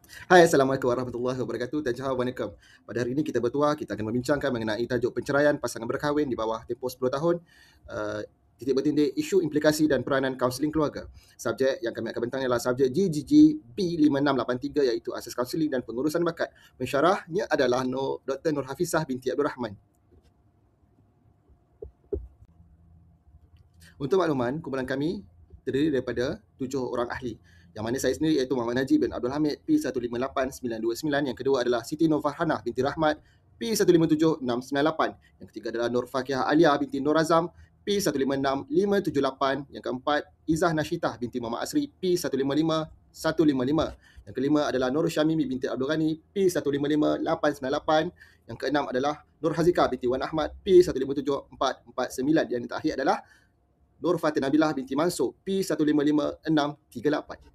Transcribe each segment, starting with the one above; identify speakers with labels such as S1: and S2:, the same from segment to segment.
S1: Hai, Assalamualaikum warahmatullahi wabarakatuh. Waalaikumsalam. Pada hari ini kita bertuah, kita akan membincangkan mengenai tajuk penceraian pasangan berkahwin di bawah tempoh 10 tahun. Uh, titik bertindih isu implikasi dan peranan kaunseling keluarga. Subjek yang kami akan bentang ialah subjek GGG B5683 iaitu asas kaunseling dan pengurusan bakat. Pensyarahnya adalah Dr. Nur Hafizah binti Abdul Rahman. Untuk makluman, kumpulan kami terdiri daripada 7 orang ahli. Yang mana saya sendiri iaitu Muhammad Najib bin Abdul Hamid P158929. Yang kedua adalah Siti Nur Farhanah binti Rahmat P157698. Yang ketiga adalah Nur Fakihah Alia binti Nur Azam P156578. Yang keempat, Izzah Nashitah binti Muhammad Asri P155155. Yang kelima adalah Nur Syamimi binti Abdul Ghani P155898. Yang keenam adalah Nur Hazika binti Wan Ahmad P157449. Yang terakhir adalah Nur Fatin Nabilah binti Mansur P155638.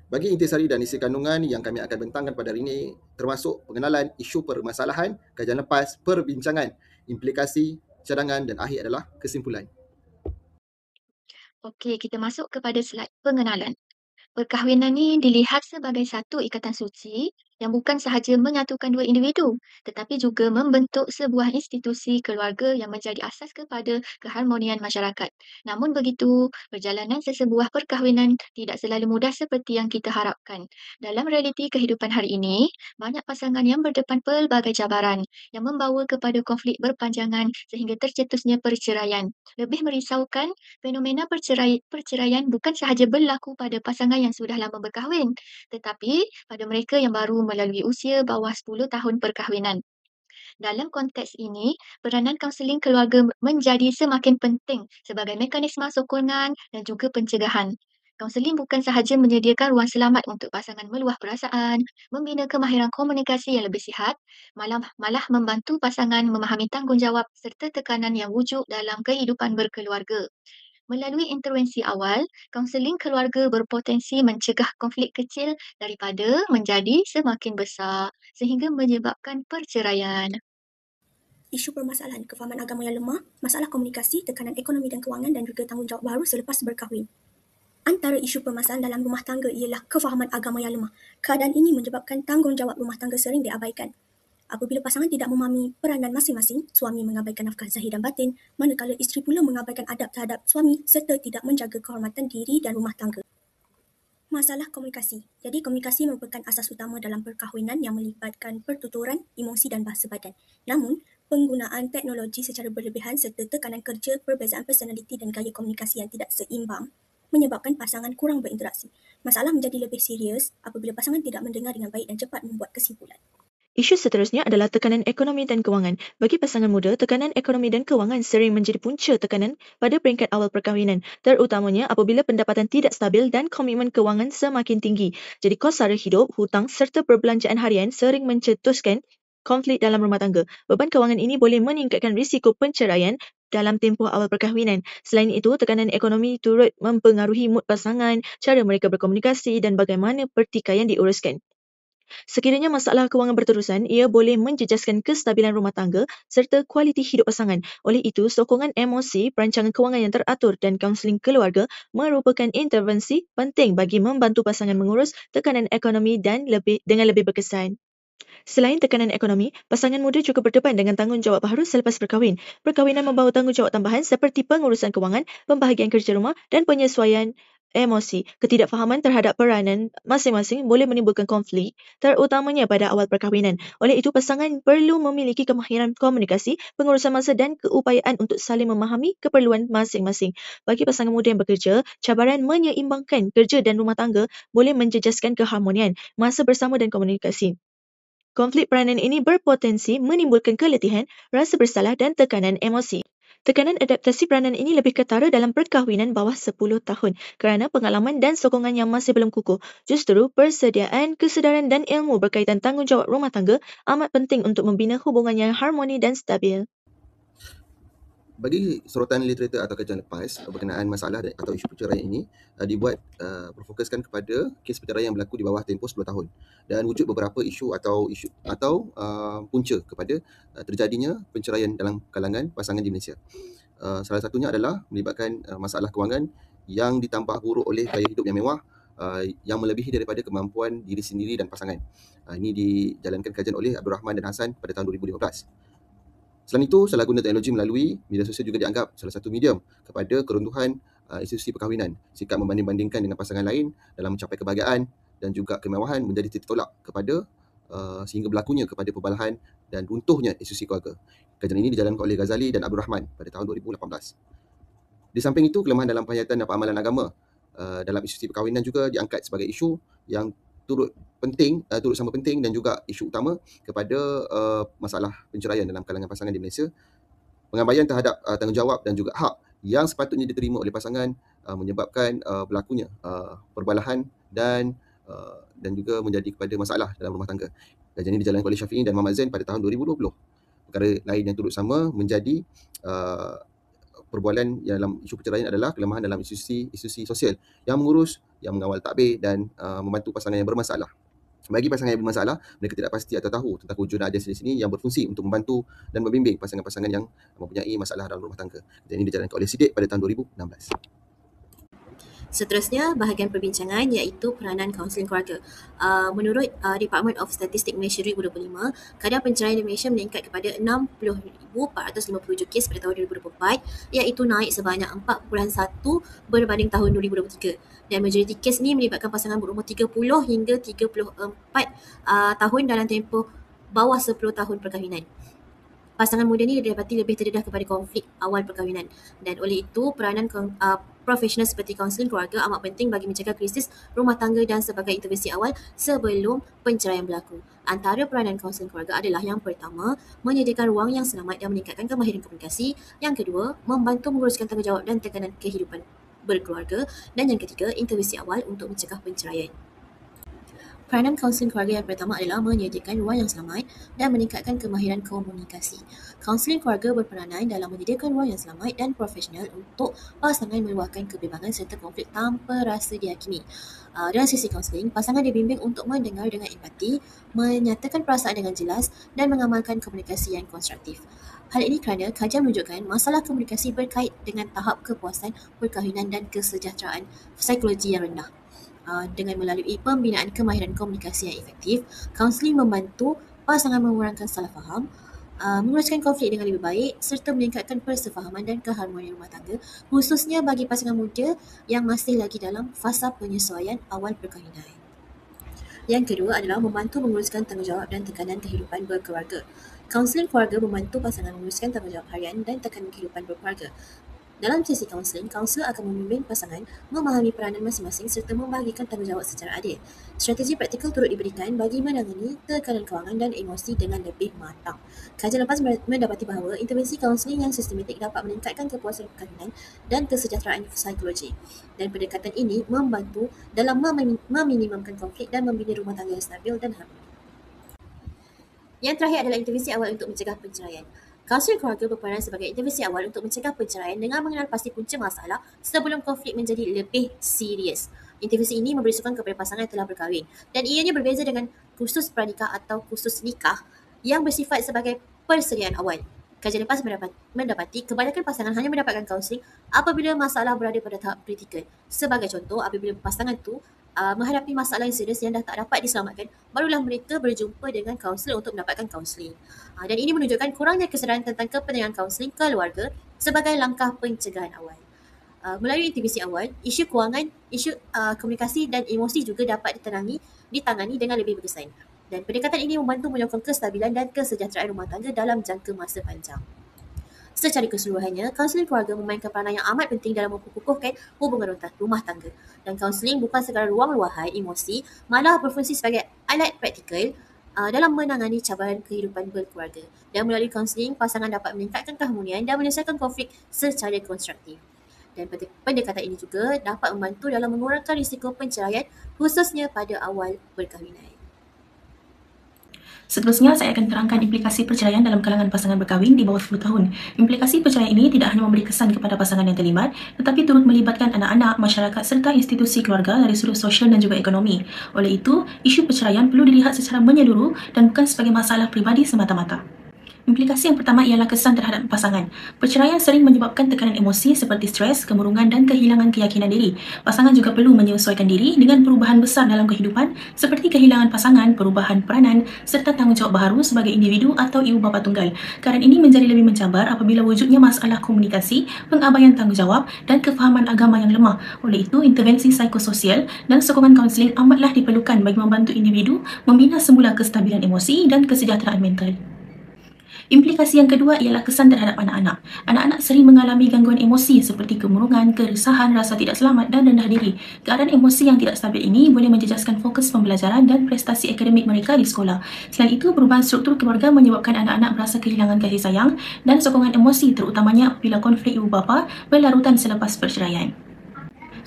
S1: Bagi intisari dan isi kandungan yang kami akan bentangkan pada hari ini termasuk pengenalan isu permasalahan, kajian lepas, perbincangan, implikasi, cadangan dan akhir adalah kesimpulan.
S2: Okey, kita masuk kepada slide pengenalan. Perkahwinan ni dilihat sebagai satu ikatan suci yang bukan sahaja menyatukan dua individu, tetapi juga membentuk sebuah institusi keluarga yang menjadi asas kepada keharmonian masyarakat. Namun begitu, perjalanan sesebuah perkahwinan tidak selalu mudah seperti yang kita harapkan. Dalam realiti kehidupan hari ini, banyak pasangan yang berdepan pelbagai cabaran yang membawa kepada konflik berpanjangan sehingga tercetusnya perceraian. Lebih merisaukan, fenomena perceraian bukan sahaja berlaku pada pasangan yang sudah lama berkahwin, tetapi pada mereka yang baru melalui usia bawah 10 tahun perkahwinan. Dalam konteks ini, peranan kaunseling keluarga menjadi semakin penting sebagai mekanisme sokongan dan juga pencegahan. Kaunseling bukan sahaja menyediakan ruang selamat untuk pasangan meluah perasaan, membina kemahiran komunikasi yang lebih sihat, malah membantu pasangan memahami tanggungjawab serta tekanan yang wujud dalam kehidupan berkeluarga. Melalui intervensi awal, kaunseling keluarga berpotensi mencegah konflik kecil daripada menjadi semakin besar sehingga menyebabkan perceraian.
S3: Isu permasalahan kefahaman agama yang lemah, masalah komunikasi, tekanan ekonomi dan kewangan dan juga tanggungjawab baru selepas berkahwin. Antara isu permasalahan dalam rumah tangga ialah kefahaman agama yang lemah. Keadaan ini menyebabkan tanggungjawab rumah tangga sering diabaikan. Apabila pasangan tidak memahami peranan masing-masing, suami mengabaikan nafkah zahir dan batin, manakala isteri pula mengabaikan adab terhadap suami serta tidak menjaga kehormatan diri dan rumah tangga. Masalah komunikasi. Jadi komunikasi merupakan asas utama dalam perkahwinan yang melibatkan pertuturan, emosi dan bahasa badan. Namun, penggunaan teknologi secara berlebihan serta tekanan kerja, perbezaan personaliti dan gaya komunikasi yang tidak seimbang menyebabkan pasangan kurang berinteraksi. Masalah menjadi lebih serius apabila pasangan tidak mendengar dengan baik dan cepat membuat kesimpulan.
S4: Isu seterusnya adalah tekanan ekonomi dan kewangan. Bagi pasangan muda, tekanan ekonomi dan kewangan sering menjadi punca tekanan pada peringkat awal perkahwinan, terutamanya apabila pendapatan tidak stabil dan komitmen kewangan semakin tinggi. Jadi kos sara hidup, hutang serta perbelanjaan harian sering mencetuskan konflik dalam rumah tangga. Beban kewangan ini boleh meningkatkan risiko penceraian dalam tempoh awal perkahwinan. Selain itu, tekanan ekonomi turut mempengaruhi mood pasangan, cara mereka berkomunikasi dan bagaimana pertikaian diuruskan. Sekiranya masalah kewangan berterusan, ia boleh menjejaskan kestabilan rumah tangga serta kualiti hidup pasangan. Oleh itu, sokongan emosi, perancangan kewangan yang teratur dan kaunseling keluarga merupakan intervensi penting bagi membantu pasangan mengurus tekanan ekonomi dengan lebih berkesan. Selain tekanan ekonomi, pasangan muda juga berdepan dengan tanggungjawab baru selepas berkahwin. Perkahwinan membawa tanggungjawab tambahan seperti pengurusan kewangan, pembahagian kerja rumah dan penyesuaian emosi. Ketidakfahaman terhadap peranan masing-masing boleh menimbulkan konflik, terutamanya pada awal perkahwinan. Oleh itu, pasangan perlu memiliki kemahiran komunikasi, pengurusan masa dan keupayaan untuk saling memahami keperluan masing-masing. Bagi pasangan muda yang bekerja, cabaran menyeimbangkan kerja dan rumah tangga boleh menjejaskan keharmonian, masa bersama dan komunikasi. Konflik peranan ini berpotensi menimbulkan keletihan, rasa bersalah dan tekanan emosi. Tekanan adaptasi peranan ini lebih ketara dalam perkahwinan bawah 10 tahun kerana pengalaman dan sokongan yang masih belum kukuh. Justru, persediaan, kesedaran dan ilmu berkaitan tanggungjawab rumah tangga amat penting untuk membina hubungan yang harmoni dan stabil.
S1: Bagi sorotan literatur atau kajian lepas berkenaan masalah atau isu perceraian ini dibuat berfokuskan kepada kes perceraian yang berlaku di bawah tempoh 10 tahun dan wujud beberapa isu atau punca kepada terjadinya perceraian dalam kalangan pasangan di Malaysia. Salah satunya adalah melibatkan masalah kewangan yang ditambah buruk oleh gaya hidup yang mewah, yang melebihi daripada kemampuan diri sendiri dan pasangan. Ini dijalankan kajian oleh Abdul Rahman dan Hassan pada tahun 2015. Selain itu, salah guna teknologi melalui media sosial juga dianggap salah satu medium kepada keruntuhan institusi perkahwinan. Sikap membanding-bandingkan dengan pasangan lain dalam mencapai kebahagiaan dan juga kemewahan menjadi titik tolak kepada sehingga berlakunya kepada perbalahan dan runtuhnya institusi keluarga. Kajian ini dijalankan oleh Ghazali dan Abdul Rahman pada tahun 2018. Di samping itu, kelemahan dalam penghayatan dan amalan agama dalam institusi perkahwinan juga diangkat sebagai isu yang turut sama penting dan juga isu utama kepada masalah perceraian dalam kalangan pasangan di Malaysia. Pengabaian terhadap tanggungjawab dan juga hak yang sepatutnya diterima oleh pasangan menyebabkan berlakunya perbalahan dan juga menjadi kepada masalah dalam rumah tangga. Kajian ini dijalankan oleh Syafi'i dan Muhammad Zain pada tahun 2020. Perkara lain yang turut sama menjadi perbualan yang dalam isu perceraian adalah kelemahan dalam institusi sosial yang mengurus, yang mengawal takbir dan membantu pasangan yang bermasalah. Bagi pasangan yang bermasalah, mereka tidak pasti atau tahu tentang kewujudan agensi di sini yang berfungsi untuk membantu dan membimbing pasangan-pasangan yang mempunyai masalah dalam rumah tangga. Dan ini dijalankan oleh SIDIK pada tahun 2016.
S5: Seterusnya, bahagian perbincangan iaitu peranan kaunseling keluarga. Menurut Department of Statistics Malaysia 2025, kadar penceraian di Malaysia meningkat kepada 60,457 kes pada tahun 2024, iaitu naik sebanyak 4.1 berbanding tahun 2023. Dan majoriti kes ini melibatkan pasangan berumur 30 hingga 34 tahun dalam tempoh bawah 10 tahun perkahwinan. Pasangan muda ni didapati lebih terdedah kepada konflik awal perkahwinan, dan oleh itu peranan profesional seperti kaunseling keluarga amat penting bagi mencegah krisis rumah tangga dan sebagai intervensi awal sebelum penceraian berlaku. Antara peranan kaunseling keluarga adalah yang pertama, menyediakan ruang yang selamat dan meningkatkan kemahiran komunikasi. Yang kedua, membantu menguruskan tanggungjawab dan tekanan kehidupan berkeluarga. Dan yang ketiga, intervensi awal untuk mencegah penceraian. Peranan kaunseling keluarga yang pertama adalah menyediakan ruang yang selamat dan meningkatkan kemahiran komunikasi. Kaunseling keluarga berperanan dalam menyediakan ruang yang selamat dan profesional untuk pasangan meluahkan kebimbangan serta konflik tanpa rasa dihakimi. Dalam sesi kaunseling, pasangan dibimbing untuk mendengar dengan empati, menyatakan perasaan dengan jelas dan mengamalkan komunikasi yang konstruktif. Hal ini kerana kajian menunjukkan masalah komunikasi berkait dengan tahap kepuasan perkahwinan dan kesejahteraan psikologi yang rendah. Dengan melalui pembinaan kemahiran komunikasi yang efektif, kaunseling membantu pasangan mengurangkan salah faham, menguruskan konflik dengan lebih baik serta meningkatkan persefahaman dan keharmonian rumah tangga, khususnya bagi pasangan muda yang masih lagi dalam fasa penyesuaian awal perkahwinan. Yang kedua adalah membantu menguruskan tanggungjawab dan tekanan kehidupan berkeluarga. Kaunseling keluarga membantu pasangan menguruskan tanggungjawab harian dan tekanan kehidupan berkeluarga. Dalam sesi kaunseling, kaunselor akan membimbing pasangan memahami peranan masing-masing serta membahagikan tanggungjawab secara adil. Strategi praktikal turut diberikan bagi menangani tekanan kewangan dan emosi dengan lebih matang. Kajian lepas mendapati bahawa intervensi kaunseling yang sistematik dapat meningkatkan kepuasan perkahwinan dan kesejahteraan psikologi. Dan pendekatan ini membantu dalam meminimumkan konflik dan membina rumah tangga yang stabil dan harmoni. Yang terakhir adalah intervensi awal untuk mencegah penceraian. Kaunseling keluarga berperan sebagai intervensi awal untuk mencegah penceraian dengan mengenal pasti punca masalah sebelum konflik menjadi lebih serius. Intervensi ini memberi sokongan kepada pasangan yang telah berkahwin dan ianya berbeza dengan kursus pranikah atau kursus nikah yang bersifat sebagai persediaan awal. Kajian lepas mendapati kebanyakan pasangan hanya mendapatkan kaunseling apabila masalah berada pada tahap kritikal. Sebagai contoh, apabila pasangan itu menghadapi masalah yang serius yang dah tak dapat diselamatkan, barulah mereka berjumpa dengan kaunselor untuk mendapatkan kaunseling. Dan ini menunjukkan kurangnya kesedaran tentang kepentingan kaunseling keluarga sebagai langkah pencegahan awal. Melalui intervensi awal, isu kewangan, isu komunikasi dan emosi juga dapat ditangani dengan lebih berkesan. Dan pendekatan ini membantu menyokong kestabilan dan kesejahteraan rumah tangga dalam jangka masa panjang. Secara keseluruhannya, kaunseling keluarga memainkan peranan yang amat penting dalam memperkukuhkan hubungan rumah tangga. Dan kaunseling bukan sekadar ruang luahan emosi, malah berfungsi sebagai alat praktikal dalam menangani cabaran kehidupan berkeluarga. Dan melalui kaunseling, pasangan dapat meningkatkan keharmonian dan menyelesaikan konflik secara konstruktif. Dan pendekatan ini juga dapat membantu dalam mengurangkan risiko penceraian khususnya pada awal perkahwinan.
S6: Seterusnya, saya akan terangkan implikasi perceraian dalam kalangan pasangan berkahwin di bawah 10 tahun. Implikasi perceraian ini tidak hanya memberi kesan kepada pasangan yang terlibat, tetapi turut melibatkan anak-anak, masyarakat serta institusi keluarga dari sudut sosial dan juga ekonomi. Oleh itu, isu perceraian perlu dilihat secara menyeluruh dan bukan sebagai masalah peribadi semata-mata. Implikasi yang pertama ialah kesan terhadap pasangan. Perceraian sering menyebabkan tekanan emosi seperti stres, kemurungan dan kehilangan keyakinan diri. Pasangan juga perlu menyesuaikan diri dengan perubahan besar dalam kehidupan seperti kehilangan pasangan, perubahan peranan serta tanggungjawab baharu sebagai individu atau ibu bapa tunggal. Keadaan ini menjadi lebih mencabar apabila wujudnya masalah komunikasi, pengabaian tanggungjawab dan kefahaman agama yang lemah. Oleh itu, intervensi psikososial dan sokongan kaunseling amatlah diperlukan bagi membantu individu membina semula kestabilan emosi dan kesejahteraan mental. Implikasi yang kedua ialah kesan terhadap anak-anak. Anak-anak sering mengalami gangguan emosi seperti kemurungan, keresahan, rasa tidak selamat dan rendah diri. Keadaan emosi yang tidak stabil ini boleh menjejaskan fokus pembelajaran dan prestasi akademik mereka di sekolah. Selain itu, perubahan struktur keluarga menyebabkan anak-anak merasa kehilangan kasih sayang dan sokongan emosi terutamanya apabila konflik ibu bapa berlarutan selepas perceraian.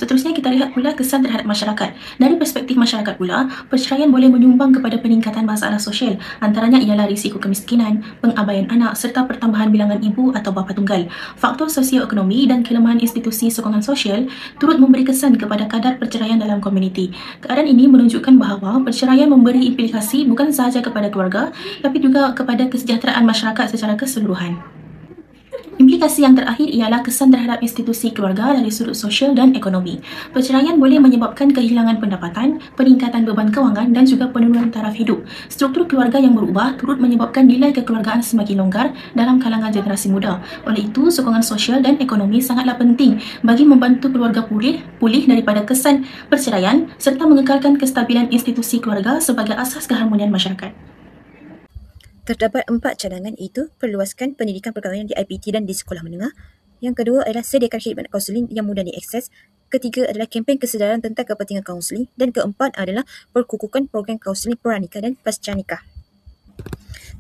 S6: Seterusnya kita lihat pula kesan terhadap masyarakat. Dari perspektif masyarakat pula, perceraian boleh menyumbang kepada peningkatan masalah sosial. Antaranya ialah risiko kemiskinan, pengabaian anak serta pertambahan bilangan ibu atau bapa tunggal. Faktor sosioekonomi dan kelemahan institusi sokongan sosial turut memberi kesan kepada kadar perceraian dalam komuniti. Keadaan ini menunjukkan bahawa perceraian memberi implikasi bukan sahaja kepada keluarga, tapi juga kepada kesejahteraan masyarakat secara keseluruhan. Implikasi yang terakhir ialah kesan terhadap institusi keluarga dari sudut sosial dan ekonomi. Perceraian boleh menyebabkan kehilangan pendapatan, peningkatan beban kewangan dan juga penurunan taraf hidup. Struktur keluarga yang berubah turut menyebabkan nilai kekeluargaan semakin longgar dalam kalangan generasi muda. Oleh itu, sokongan sosial dan ekonomi sangatlah penting bagi membantu keluarga pulih daripada kesan perceraian serta mengekalkan kestabilan institusi keluarga sebagai asas keharmonian masyarakat.
S7: Terdapat 4 cadangan, iaitu perluaskan pendidikan perkahwinan di IPT dan di sekolah menengah. Yang kedua adalah sediakan khidmat kaunseling yang mudah diakses. Ketiga adalah kempen kesedaran tentang kepentingan kaunseling. Dan keempat adalah perkukuhan program kaunseling pranikah dan pasca nikah.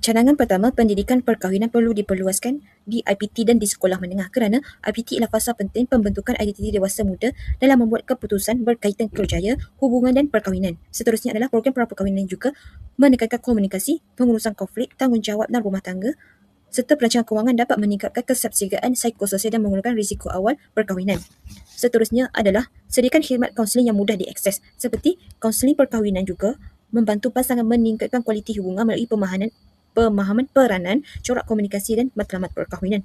S7: Cadangan pertama, pendidikan perkahwinan perlu diperluaskan di IPT dan di sekolah menengah kerana IPT ialah fasa penting pembentukan identiti dewasa muda dalam membuat keputusan berkaitan kerjaya, hubungan dan perkahwinan. Seterusnya adalah program praperkahwinan juga menekankan komunikasi, pengurusan konflik, tanggungjawab dan rumah tangga serta perancangan kewangan dapat meningkatkan kesiapsiagaan psikososial dan mengurangkan risiko awal perkahwinan. Seterusnya adalah sediakan khidmat kaunseling yang mudah diakses seperti kaunseling perkahwinan juga membantu pasangan meningkatkan kualiti hubungan melalui pemahaman peranan, corak komunikasi dan matlamat perkahwinan.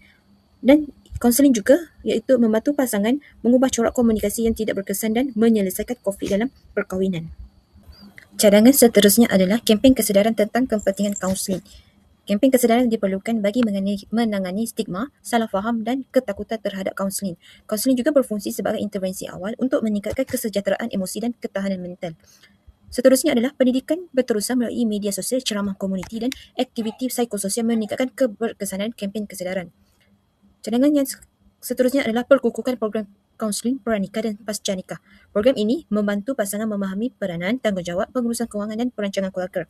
S7: Dan kaunseling juga iaitu membantu pasangan mengubah corak komunikasi yang tidak berkesan dan menyelesaikan konflik dalam perkahwinan. Cadangan seterusnya adalah kempen kesedaran tentang kepentingan kaunseling. Kempen kesedaran diperlukan bagi menangani stigma, salah faham dan ketakutan terhadap kaunseling. Kaunseling juga berfungsi sebagai intervensi awal untuk meningkatkan kesejahteraan emosi dan ketahanan mental. Seterusnya adalah pendidikan berterusan melalui media sosial, ceramah komuniti dan aktiviti psikososial meningkatkan keberkesanan kempen kesedaran. Cadangan yang seterusnya adalah perkukuhan program kaunseling pranikah dan pasca nikah. Program ini membantu pasangan memahami peranan, tanggungjawab, pengurusan kewangan dan perancangan keluarga.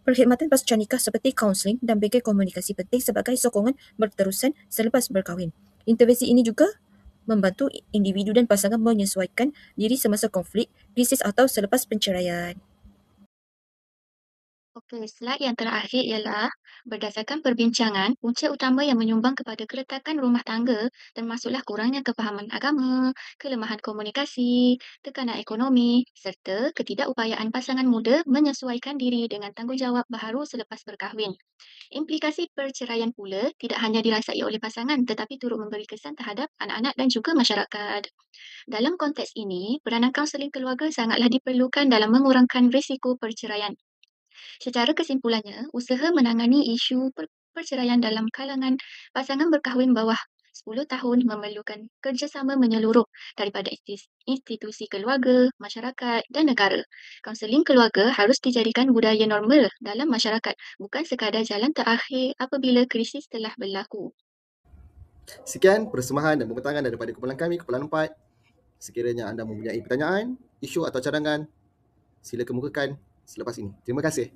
S7: Perkhidmatan pasca nikah seperti kaunseling dan bengkel komunikasi penting sebagai sokongan berterusan selepas berkahwin. Intervensi ini juga membantu individu dan pasangan menyesuaikan diri semasa konflik, krisis atau selepas penceraian.
S2: Okey, slide yang terakhir ialah berdasarkan perbincangan, punca utama yang menyumbang kepada keretakan rumah tangga termasuklah kurangnya kefahaman agama, kelemahan komunikasi, tekanan ekonomi serta ketidakupayaan pasangan muda menyesuaikan diri dengan tanggungjawab baharu selepas berkahwin. Implikasi perceraian pula tidak hanya dirasai oleh pasangan tetapi turut memberi kesan terhadap anak-anak dan juga masyarakat. Dalam konteks ini, peranan kaunseling keluarga sangatlah diperlukan dalam mengurangkan risiko perceraian. Secara kesimpulannya, usaha menangani isu perceraian dalam kalangan pasangan berkahwin bawah 10 tahun memerlukan kerjasama menyeluruh daripada institusi keluarga, masyarakat dan negara. Kaunseling keluarga harus dijadikan budaya normal dalam masyarakat, bukan sekadar jalan terakhir apabila krisis telah berlaku.
S1: Sekian persembahan dan pembentangan daripada kumpulan kami, kumpulan 4. Sekiranya anda mempunyai pertanyaan, isu atau cadangan, sila kemukakan selepas ini. Terima kasih.